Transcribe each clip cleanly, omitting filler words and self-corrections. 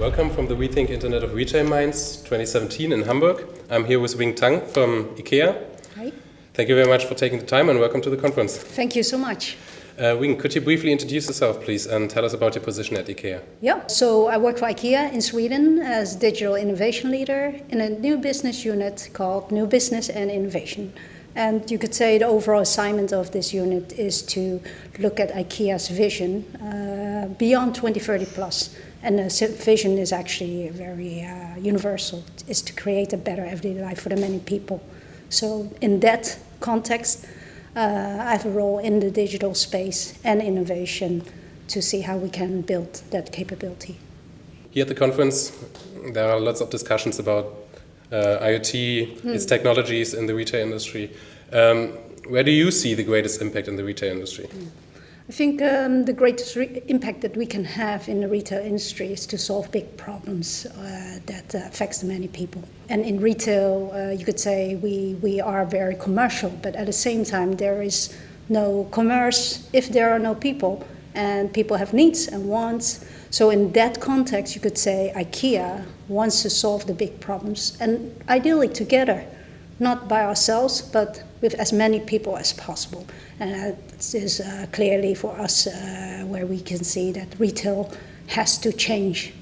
Welcome from the Rethink Internet of Retail Minds 2017 in Hamburg. I'm here with Wing Tang from IKEA. Hi. Thank you very much for taking the time and welcome to the conference. Thank you so much. Wing, could you briefly introduce yourself, please, and tell us about your position at IKEA? Yeah, so I work for IKEA in Sweden as digital innovation leader in a new business unit called New Business and Innovation. And you could say the overall assignment of this unit is to look at IKEA's vision beyond 2030 plus. And the vision is actually very universal. It's to create a better everyday life for the many people. So in that context, I have a role in the digital space and innovation to see how we can build that capability. Here at the conference, there are lots of discussions about IoT, its technologies in the retail industry. Where do you see the greatest impact in the retail industry? I think the greatest impact that we can have in the retail industry is to solve big problems that affects the many people. And in retail, you could say we are very commercial, but at the same time there is no commerce if there are no people, and people have needs and wants. So in that context, you could say IKEA wants to solve the big problems, and ideally together, not by ourselves, but with as many people as possible. And this is clearly for us where we can see that retail has to change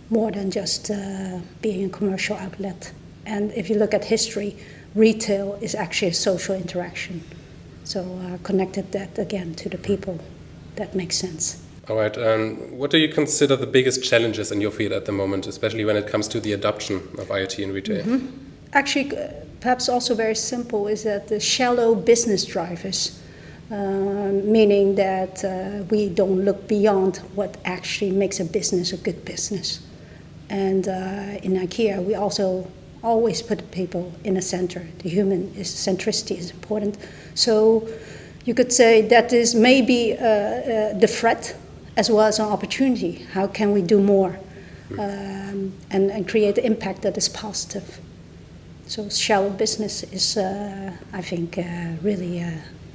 more than just being a commercial outlet. And if you look at history, retail is actually a social interaction. So connected that again to the people, that makes sense. All right, what do you consider the biggest challenges in your field at the moment, especially when it comes to the adoption of IoT in retail? Actually, perhaps also very simple is that the shallow business drivers, meaning that we don't look beyond what actually makes a business a good business. And in IKEA, we also always put people in the center. The human centricity is important. So you could say that is maybe the threat as well as an opportunity. How can we do more and create the impact that is positive? So shallow business is, I think, really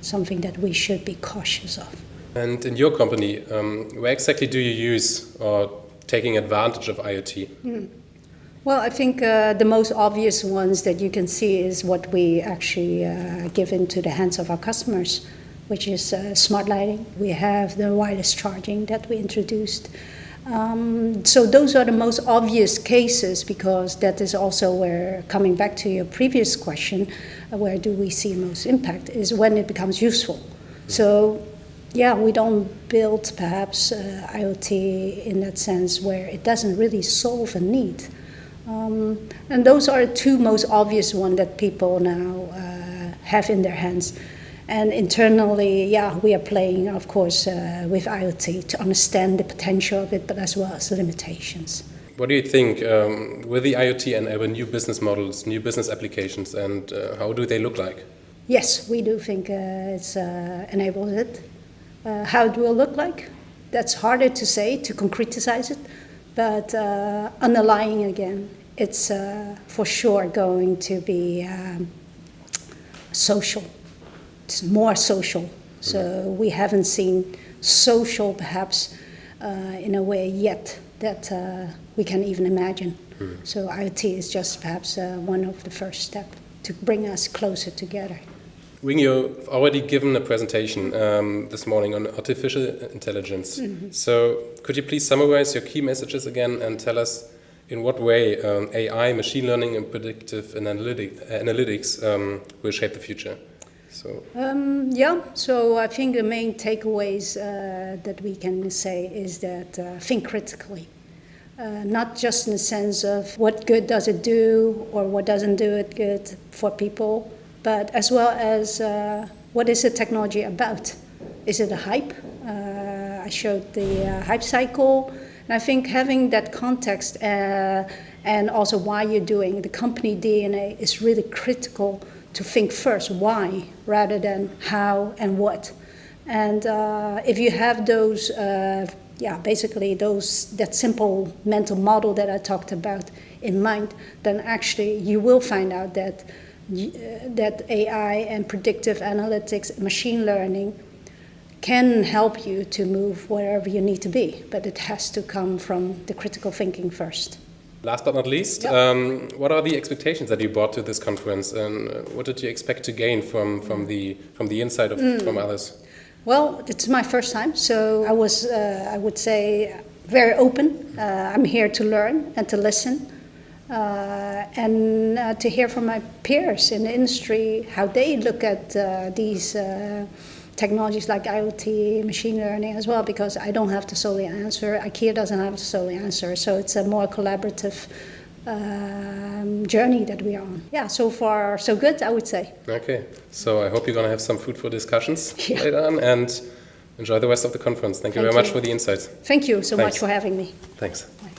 something that we should be cautious of. And in your company, where exactly do you use or taking advantage of IoT? Well, I think the most obvious ones that you can see is what we actually give into the hands of our customers, which is smart lighting. We have the wireless charging that we introduced. So those are the most obvious cases, because that is also where, coming back to your previous question, where do we see most impact, is when it becomes useful. So yeah, we don't build perhaps IoT in that sense where it doesn't really solve a need. And those are the two most obvious ones that people now have in their hands. And internally, yeah, we are playing, of course, with IoT to understand the potential of it, but as well as the limitations. What do you think? Will the IoT enable new business models, new business applications, and how do they look like? Yes, we do think it's enables it. How it will look like? That's harder to say, to concretize it, but underlying again, it's for sure going to be social. It's more social. So we haven't seen social perhaps in a way yet that we can even imagine. So IoT is just perhaps one of the first steps to bring us closer together. Wing, you've already given a presentation this morning on artificial intelligence. So could you please summarize your key messages again and tell us in what way AI, machine learning and predictive analytics will shape the future? So I think the main takeaways that we can say is that think critically. Not just in the sense of what good does it do or what doesn't do it good for people, but as well as what is the technology about? Is it a hype? I showed the hype cycle, and I think having that context and also why you're doing the company DNA is really critical to think first why rather than how and what. And if you have those, basically that simple mental model that I talked about in mind, then actually you will find out that AI and predictive analytics, machine learning can help you to move wherever you need to be, but it has to come from the critical thinking first. Last but not least, what are the expectations that you brought to this conference, and what did you expect to gain from the insight from others? Well, it's my first time, so I was, I would say, very open. I'm here to learn and to listen, and to hear from my peers in the industry how they look at these technologies like IoT, machine learning as well, because I don't have to solely answer. IKEA doesn't have to solely answer, so it's a more collaborative journey that we are on. Yeah, so far so good, I would say. Okay, so I hope you're going to have some fruitful discussions later on, and enjoy the rest of the conference. Thank you very much for the insights. Thank you so much for having me. Thanks. Bye.